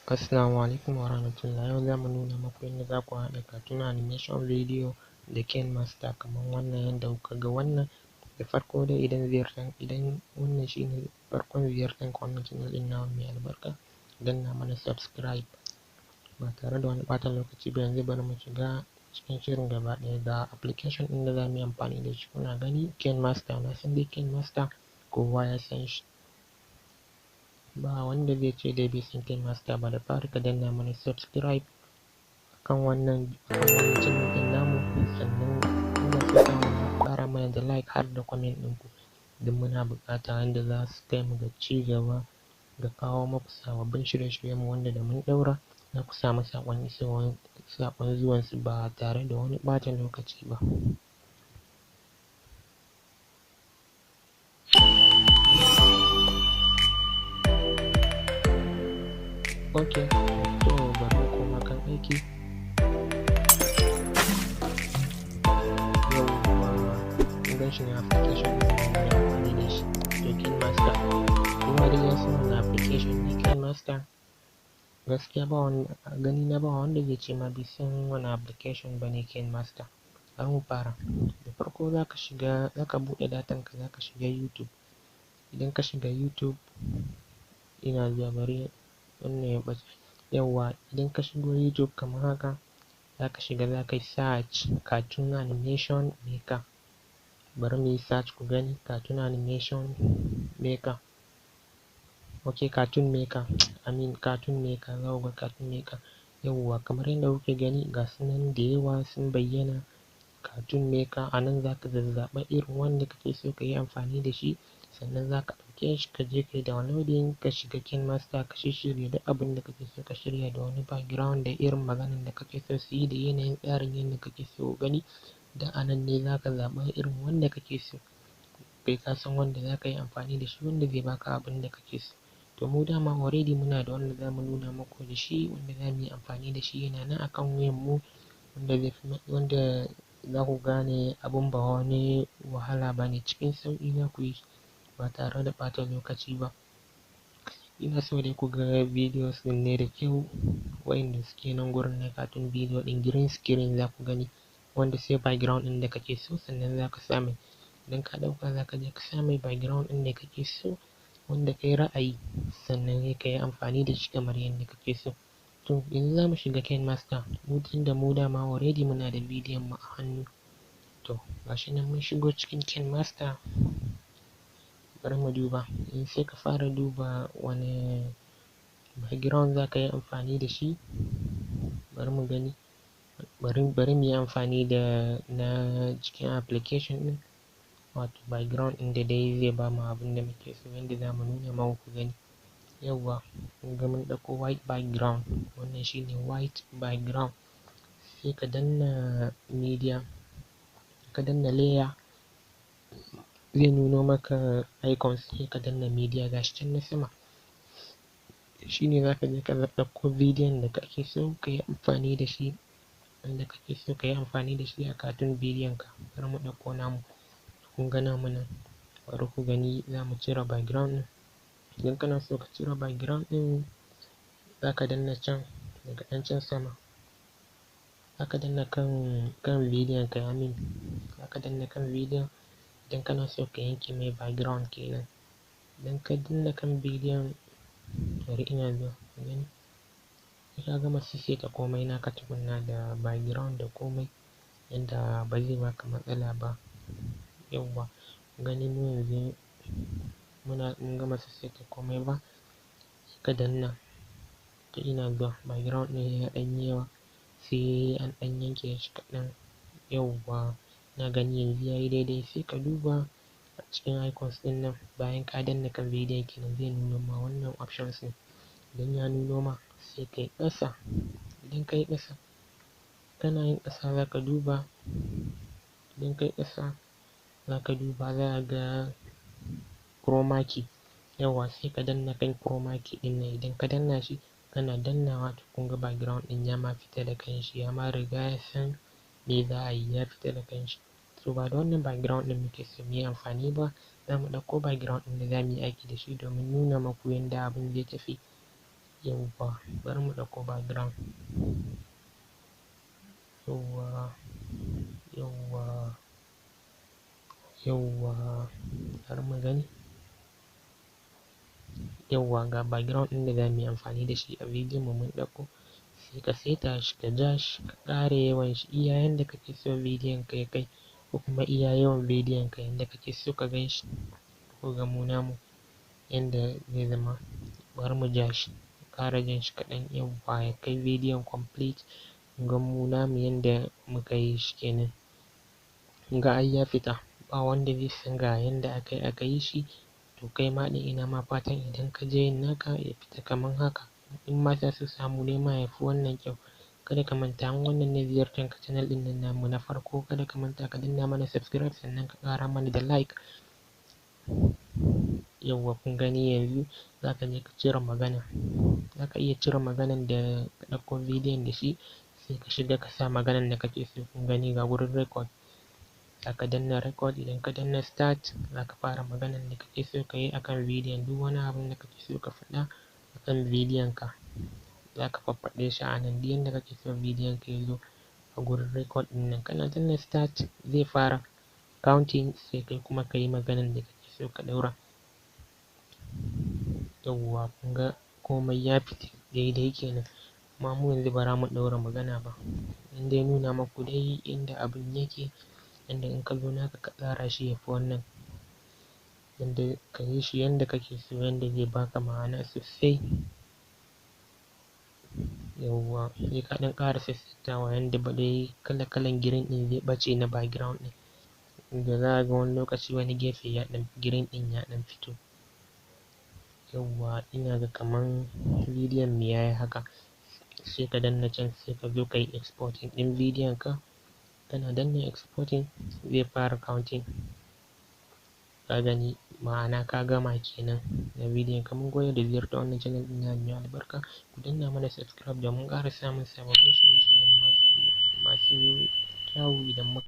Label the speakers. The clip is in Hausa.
Speaker 1: Assalamu alaikum warahmatullahi. Yau za mu nuna muku yadda za ku haɗa cartoon animation video da KineMaster kamar wannan yadda kuka ga wannan. Da farko dai idan wannan shine farkon ziyartar ka wannan channel ɗin namu mai albarka, danna mana subscribe. Ba tare da wani ɓata lokaci ba yanzu bari mu shiga cikin shirin gaba ɗaya. Ga application ɗin da za mu yi amfani da shi kuna gani KineMaster. Na san dai KineMaster kowa ya san shi, ba wanda zai ce dai bai san KineMaster ba. Da fari ka danna mana subscribe kan wannan channel ɗin namu, sannan muna so ku ƙara mana da like har da comment ɗinku don muna buƙata yanda za su kai mu ga ci gaba ga kawo muku sababbin shirye-shiryenmu wanda da mun ɗaura za ku samu saƙon zuwansu ba tare da wani ɓata lokaci ba. Ok, to bari mu koma kan aiki. Yawwa, kun gan shi ne application ɗin da muke amfani da shi, to KineMaster. Kowa dai ya san wannan application ne KineMaster. Gaskiya ba wanda a ganina ba wanda zai ce ma bai san wannan application ba ne KineMaster. Bari mu fara. Da farko za ka buɗe datan ka, za ka shiga YouTube. Idan ka shiga YouTube, ina zuwa bari wannan ya ɓace. Yawwa, idan ka shigo YouTube kamar haka, za ka shiga za ka yi search cartoon animation maker. Bari mu yi search ku gani cartoon animation maker. Ok, cartoon maker. Cartoon maker, za ku ga cartoon maker. Yawwa, kamar yadda kuke gani ga su nan da yawa sun bayyana. Cartoon maker, a nan za ka zazzaɓa irin wanda kake so ka yi amfani da shi, sannan za ka ɗauke shi ka je ka yi downloading, ka shiga KineMaster ka shirya duk abin da kake so ka shirya da wani background da irin maganan da kake so su yi da yanayin tsarin yadda kake so gani. Da a nan ne za ka zaɓa irin wanda kake so. Kai ka san wanda za ka yi amfani da shi, wanda zai baka abin da kake so. To mu dama already muna da wanda za mu nuna muku da shi, wanda za mu yi amfani da shi yana nan akan wayanmu, wanda za ku gane abun ba wani wahala ba ne, cikin sauƙi za ku yi ba tare da ɓata lokaci ba. Ina so dai ku ga videos ɗin ne da kyau, wa'inda suke nan gurin na cartoon video ɗin green screen za ku gani, wanda sai background ɗin da kake so sannan za ka sa mai. Idan ka ɗauka za ka je ka sa mai background ɗin da kake so, wanda kai ra'ayi, sannan sai ka yi amfani da shi kamar yadda kake so. To yanzu za mu shiga KineMaster, tunda mu dama already muna da bidiyon mu a hannu. To ga shi nan mun shigo cikin KineMaster. Bari mu duba, sai ka fara duba wane background za ka yi amfani da shi. Bari mu gani, bari mu yi amfani da na cikin application ɗin, wato background ɗin da dai zai bamu abin da muke so, yanda za mu nuna muku ku gani. Yawwa, kun ga mun ɗauko white background, wannan shine white background. Sai ka danna media, ka danna layer, zai nuno maka icons, sai ka danna media gashi can na sama. Shine za ka je ka ɗauko bidiyon da kake so ka yi amfani da shi, wanda kake so ka yi amfani da shi a cartoon bidiyon ka. Bari mu ɗauko namu, kun ga namu nan. Bari ku gani, za mu cire background ɗin. Idan kana so ka cire background ɗin, za ka danna can daga can sama. Za ka danna kan bidiyon ka, za ka danna kan bidiyon. Idan kana so ka yanke mai background kenan. Idan ka danna kan bidiyon, bari ina zuwa ku gani. Sai ka gama saisaita komai naka tukunna da background da komai, yanda ba zai baka matsala ba. Yawwa, kun gani mu yanzu mun gama saisaita komai ba. Sai ka danna, to ina zuwa background ɗin ya ɗan yi yawa, sai an ɗan yanke shi kaɗan. Yawwa, na gani yanzu ya yi daidai. Sai ka duba a cikin icons ɗin nan, bayan ka danna kan bidiyon kenan zai nuno ma wannan options ɗin. Idan ya nuno ma sai ka yi ƙasa. Idan ka yi ƙasa, kana yin ƙasa za ka duba. Idan ka yi ƙasa za ka duba, za ka ga chroma key. Yawwa, sai ka danna kan chroma key ɗin nan. Idan ka danna shi, kana dannawa to kun ga background ɗin ya ma fita da kanshi, ya ma riga ya san me za a yi, ya fita da kanshi. To ba da wannan background ɗin muke so mu yi amfani ba, za mu ɗauko background ɗin da za mu yi aiki da shi domin nuna muku yanda abin zai tafi. Yauwa bari mu ɗauko background. Yauwa, yauwa, yauwa bari mu gani. Yauwa ga background ɗin da za mu yi amfani da shi a bidiyon mu mun ɗauko. Sai ka saita shi, ka ja shi, ka ƙara yawan shi iya yanda kake so bidiyon ka ya kai, ko kuma iya yawan bidiyon ka yanda kake so ka gan shi. Ko ga mu namu yanda zai zama. Bari mu ja shi, ƙara jan shi kaɗan yauwa ya kai bidiyon complete. Ga mu namu yanda muka yi shi kenan. Ga ai ya fita, ba wanda zai san ga yanda aka yi shi. To kai ma ɗin ina ma fatan idan ka je yin naka ya fita kaman haka. In ma za su samu nema ya fi wannan kyau. Kada ka manta in wannan ne ziyartar ka channel ɗin nan namu na farko, kada ka manta ka danna mana subscribe sannan ka ƙara mana da like. Yauwa kun gani yanzu za ka je ka cire magana. Za ka iya cire maganan da ka ɗauko bidiyon da shi, sai ka shiga ka sa maganan da kake so. Kun gani ga wurin record. Za ka danna record, idan ka danna start za ka fara maganan da kake so ka yi akan bidiyon. Duk wani abun da kake so ka faɗa akan bidiyon ka, za ka faffaɗe shi a nan. Duk yanda kake so bidiyon ka ya zo a gurin record ɗin nan. Kana danna start zai fara counting, sai kai kuma ka yi maganan da kake so ka ɗaura. Yauwa kun ga komai ya fita daidai kenan. Amma mu yanzu ba za mu ɗaura magana ba. In dai nuna maku dai inda abun yake, yanda in ka zo naka ka tsara shi ya fi wannan. Yanda ka yi shi yanda kake so, yanda zai baka ma'ana sosai. Yauwa sai ka ɗan ƙara sassautawa yanda ba dai kala-kalan green ɗin zai ɓace na background ɗin. Da za a ga wani lokaci wani gefe ya ɗan green ɗin ya ɗan fito. Yauwa ina ga kaman bidiyon mu ya yi haka. Sai ka danna can sai ka zo ka yi exporting ɗin bidiyon ka. Kana danna exporting zai fara counting. Ka gani ma'ana ka gama kenan da bidiyon ka. Mun gode da ziyartar wannan channel ɗin namu mai albarka. Ku danna mana subscribe domin ƙara samun sababbin shirye-shiryen masu kyau idan muka.